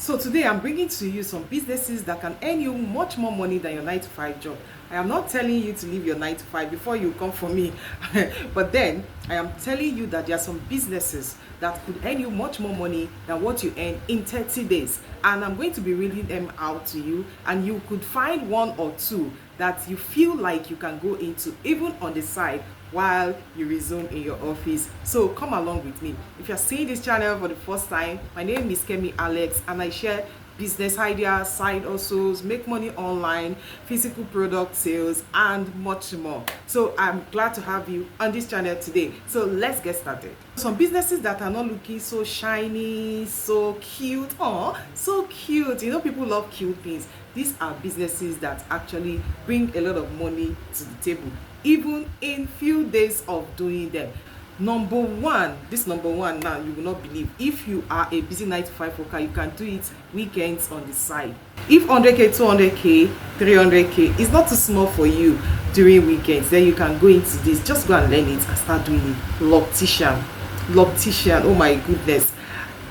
So today I'm bringing to you some businesses that can earn you much more money than your 9 to 5 job. I am not telling you to leave your 9 to 5 before you come for me. But then I am telling you that there are some businesses that could earn you much more money than what you earn in 30 days. And I'm going to be reading them out to you, and you could find one or two that you feel like you can go into even on the side while you resume in your office. So come along with me. If you're seeing this channel for the first time, my name is Kemi Alex, and I share business ideas, side hustles, make money online, physical product sales, and much more. So I'm glad to have you on this channel today. So let's get started. Some businesses that are not looking so shiny, so cute. Oh, so cute. You know, people love cute things. These are businesses that actually bring a lot of money to the table, even in few days of doing them. Number one now, you will not believe, if you are a busy 9 to 5 worker, you can do it weekends on the side. If 100k, 200k, 300k is not too small for you during weekends, then you can go into this. Just go and learn it and start doing it. Loctician, oh my goodness.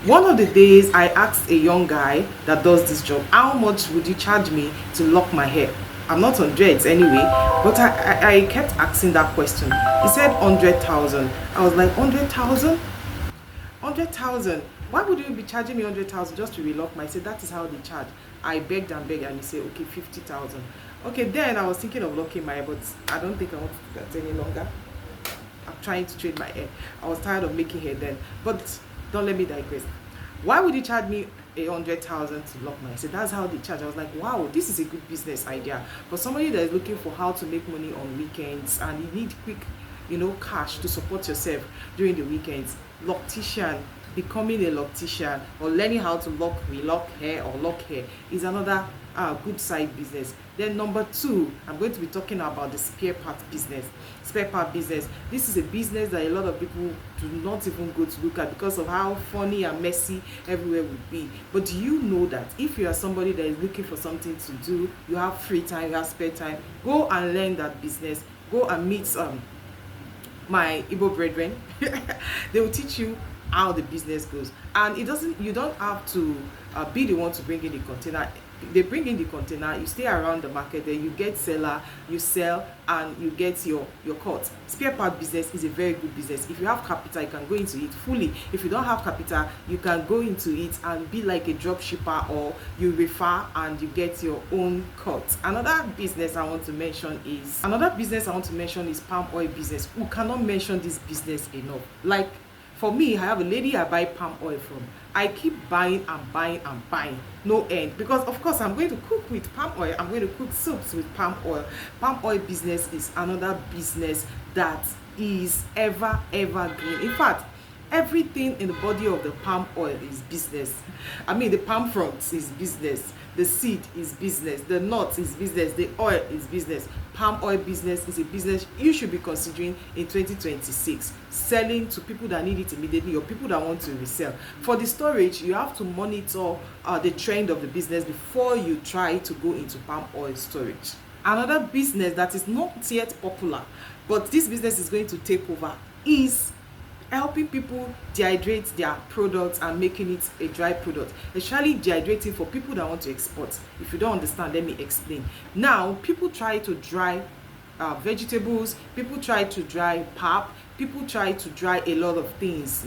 One of the days I asked a young guy that does this job, how much would you charge me to lock my hair? I'm not on dreads anyway, but I kept asking that question. He said 100,000. I was like, 100,000? 100,000? Why would you be charging me 100,000 just to relock my? I said, that is how they charge. I begged and begged, and he said, okay, 50,000. Okay, then I was thinking of locking my hair, but I don't think I want to do that any longer. I'm trying to trade my hair. I was tired of making hair then, but don't let me digress. Why would you charge me 100,000 to lock my hair? So that's how they charge. I was like, wow, this is a good business idea for somebody that is looking for how to make money on weekends, and you need quick, cash to support yourself during the weekends. Loctician, becoming a loctician or learning how to relock hair or lock hair is another good side business. Then number two, I'm going to be talking about the spare part business. This is a business that a lot of people do not even go to look at because of how funny and messy everywhere would be. But do you know that if you are somebody that is looking for something to do, you have free time, you have spare time, go and learn that business. Go and meet my Igbo brethren. They will teach you how the business goes, and you don't have to be the one to bring in the container. They bring in the container, you stay around the market, then you get seller, you sell, and you get your cut. Spare part business is a very good business. If you have capital, you can go into it fully. If you don't have capital, you can go into it and be like a drop shipper, or you refer and you get your own cut. Another business I want to mention is palm oil business. We cannot mention this business enough. Like, for me, I have a lady I buy palm oil from. I keep buying and buying and buying, no end, because of course I'm going to cook with palm oil. I'm going to cook soups with palm oil. Palm oil business is another business that is evergreen. In fact, everything in the body of the palm oil is business. I mean, the palm fronds is business, the seed is business, the nut is business, the oil is business. Palm oil business is a business you should be considering in 2026, selling to people that need it immediately or people that want to resell. For the storage, you have to monitor the trend of the business before you try to go into palm oil storage. Another business that is not yet popular, but this business is going to take over, is helping people dehydrate their products and making it a dry product, especially dehydrating for people that want to export. If you don't understand, let me explain. Now, people try to dry vegetables, people try to dry pap, people try to dry a lot of things,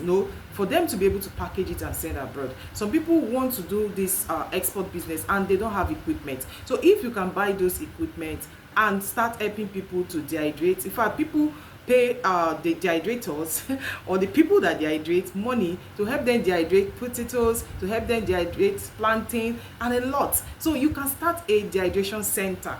for them to be able to package it and send abroad. Some people want to do this export business and they don't have equipment. So if you can buy those equipment and start helping people to dehydrate, in fact, people pay the dehydrators or the people that dehydrate money to help them dehydrate potatoes, to help them dehydrate plantain, and a lot. So you can start a dehydration center,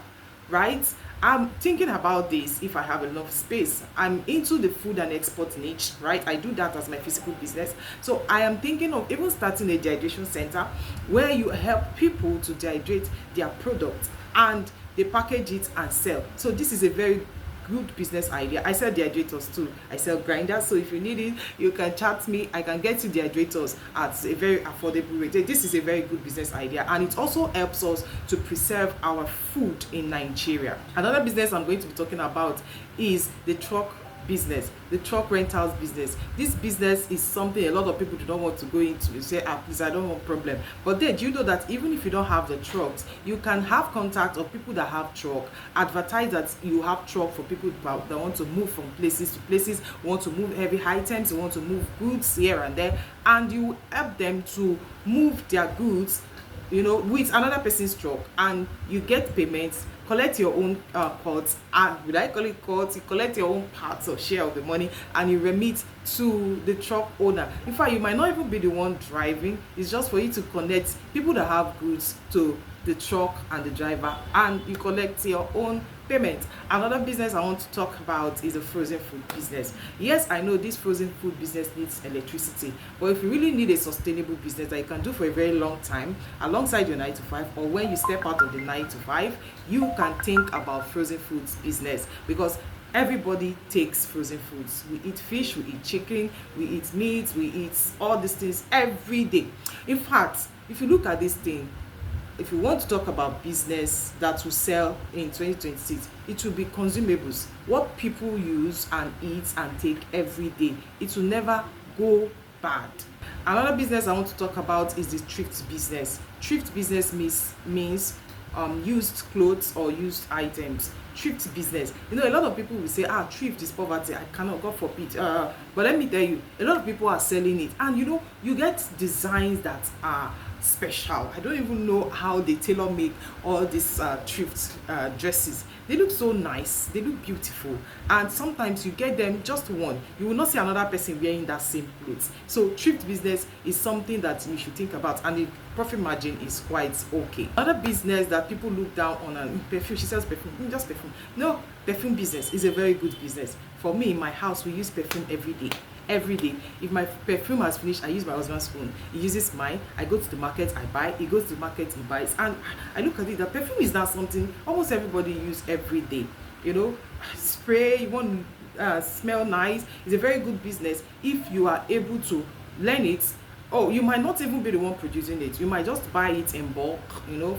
right? I'm thinking about this if I have enough space. I'm into the food and export niche, right? I do that as my physical business. So I am thinking of even starting a dehydration center where you help people to dehydrate their product and they package it and sell. So this is a very good business idea. I sell dehydrators too. I sell grinders, so if you need it, you can chat me. I can get you dehydrators at a very affordable rate. This is a very good business idea, and it also helps us to preserve our food in Nigeria. Another business I'm going to be talking about is the truck business, the truck rentals business. This business is something a lot of people do not want to go into. They say, please, I don't want problem. But then, do you know that even if you don't have the trucks, you can have contact of people that have truck, advertise that you have truck for people that want to move from places to places, want to move heavy items, want to move goods here and there, and you help them to move their goods, with another person's truck, and you get payments, collect your own parts, and would I call it parts, you collect your own parts or share of the money, and you remit to the truck owner. In fact, you might not even be the one driving. It's just for you to connect people that have goods to the truck and the driver, and you collect your own payment. Another business I want to talk about is a frozen food business. Yes, I know this frozen food business needs electricity, but if you really need a sustainable business that you can do for a very long time alongside your 9 to 5, or when you step out of the 9 to 5, you can think about frozen foods business, because everybody takes frozen foods. We eat fish, we eat chicken, we eat meat, we eat all these things every day. In fact, if you look at this thing, if you want to talk about business that will sell in 2026, it will be consumables, what people use and eat and take every day. It will never go bad. Another business I want to talk about is the thrift business. Thrift business means used clothes or used items. Thrift business, a lot of people will say, thrift is poverty, I cannot, God forbid, but let me tell you, a lot of people are selling it, and you get designs that are special. I don't even know how they tailor make all these thrift dresses. They look so nice, they look beautiful, and sometimes you get them just one, you will not see another person wearing that same clothes. So thrift business is something that you should think about, and the profit margin is quite okay. Another business that people look down on, perfume. She sells perfume. Just perfume. No, perfume business is a very good business. For me, in my house, we use perfume every day. If my perfume has finished, I use my husband's phone. He uses mine. I go to the market, I buy. He goes to the market, he buys. And I look at it, the perfume is not something almost everybody use every day. Spray, you want to smell nice. It's a very good business if you are able to learn it. You might not even be the one producing it. You might just buy it in bulk,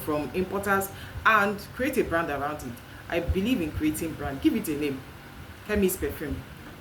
from importers, and create a brand around it. I believe in creating brand. Give it a name. Kemi's Perfume,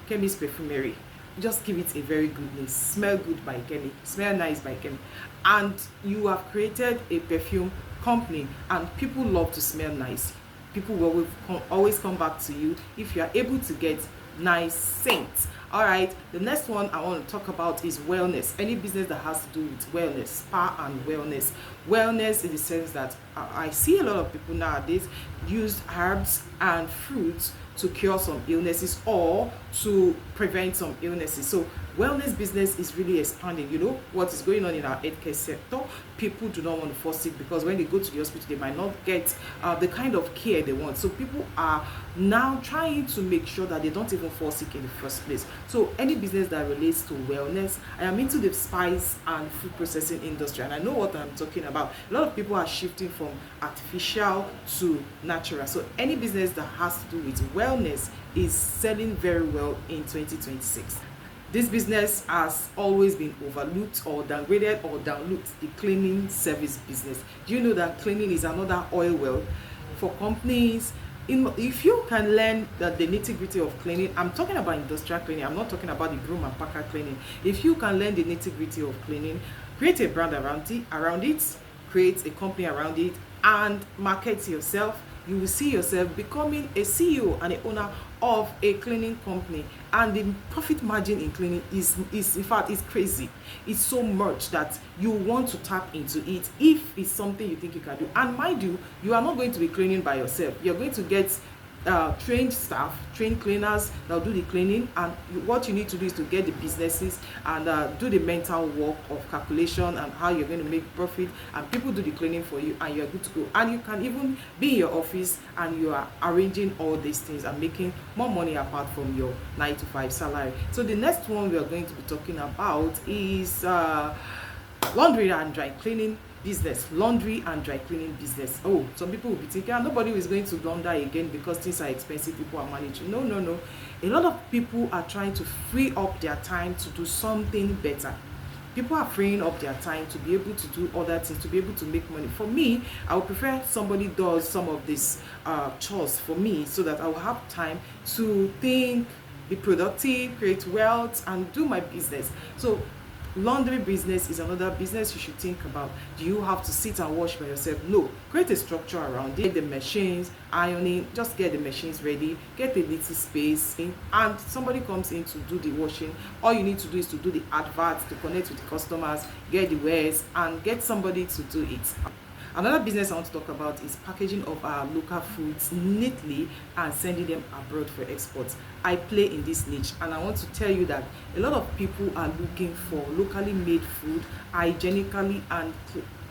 Kemi's Perfumery. Just give it a very good name. Smell good by Kemi, smell nice by Kemi, and you have created a perfume company, and people love to smell nice. People will always come back to you if you are able to get nice scents. All right, the next one I want to talk about is wellness. Any business that has to do with wellness, spa and wellness. Wellness in the sense that I see a lot of people nowadays use herbs and fruits to cure some illnesses or to prevent some illnesses. So wellness business is really expanding. What is going on in our healthcare sector, people do not want to fall sick, because when they go to the hospital, they might not get the kind of care they want. So people are now trying to make sure that they don't even fall sick in the first place. So any business that relates to wellness, I am into the spice and food processing industry, and I know what I'm talking about. A lot of people are shifting from artificial to natural. So any business that has to do with wellness is selling very well in 2026. This business has always been overlooked or downgraded or downlooked, the cleaning service business. Do you know that cleaning is another oil well for companies? If you can learn the nitty-gritty of cleaning, I'm talking about industrial cleaning, I'm not talking about the broom and packer cleaning. If you can learn the nitty-gritty of cleaning, create a brand around it, create a company around it, and market yourself, you will see yourself becoming a CEO and a owner of a cleaning company. And the profit margin in cleaning is in fact, it's crazy. It's so much that you want to tap into it if it's something you think you can do. And mind you, you are not going to be cleaning by yourself. You're going to get trained staff, trained cleaners that will do the cleaning, and what you need to do is to get the businesses and do the mental work of calculation and how you're going to make profit, and people do the cleaning for you, and you're good to go. And you can even be in your office and you are arranging all these things and making more money apart from your 9 to 5 salary. So the next one we are going to be talking about is laundry and dry cleaning business. Laundry and dry cleaning business. Some people will be thinking, nobody is going to launder again because things are expensive, people are managing. No. A lot of people are trying to free up their time to do something better. People are freeing up their time to be able to do other things, to be able to make money. For me, I would prefer somebody does some of these chores for me, so that I will have time to think be productive, create wealth, and do my business. So laundry business is another business you should think about. Do you have to sit and wash by yourself? No. Create a structure around it. Get the machines, ironing, just get the machines ready, get a little space, and somebody comes in to do the washing. All you need to do is to do the adverts, to connect with the customers, get the wares, and get somebody to do it. Another business I want to talk about is packaging of our local foods neatly and sending them abroad for export. I play in this niche, and I want to tell you that a lot of people are looking for locally made food, hygienically and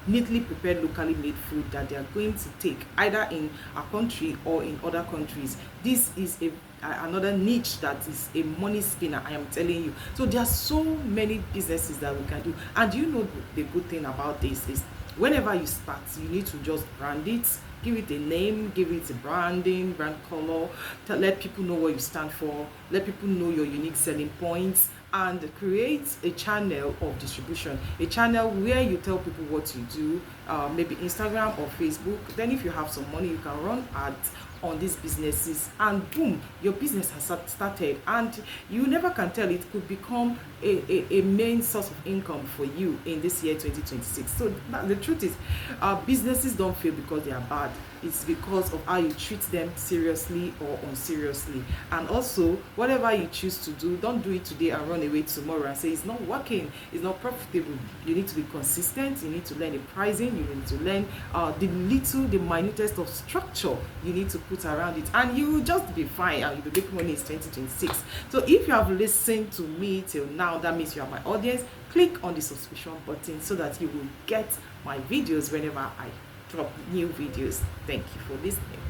neatly prepared locally made food that they are going to take either in our country or in other countries. This is another niche that is a money spinner, I am telling you. So there are so many businesses that we can do, and you know the good thing about this is whenever you start, you need to just brand it, give it a name, give it a branding, brand color, let people know what you stand for, let people know your unique selling points, and create a channel of distribution, a channel where you tell people what you do, maybe Instagram or Facebook. Then if you have some money, you can run ads on these businesses, and boom, your business has started, and you never can tell, it could become a main source of income for you in this year 2026. So the truth is, businesses don't fail because they are bad. It's because of how you treat them, seriously or unseriously. And also, whatever you choose to do, don't do it today and run away tomorrow and say it's not working, it's not profitable. You need to be consistent. You need to learn the pricing. You need to learn the minutest of structure you need to put around it, and you will just be fine, and you'll be making money in 2026. So if you have listened to me till now, that means you are my audience. Click on the subscription button so that you will get my videos whenever I drop new videos. Thank you for listening.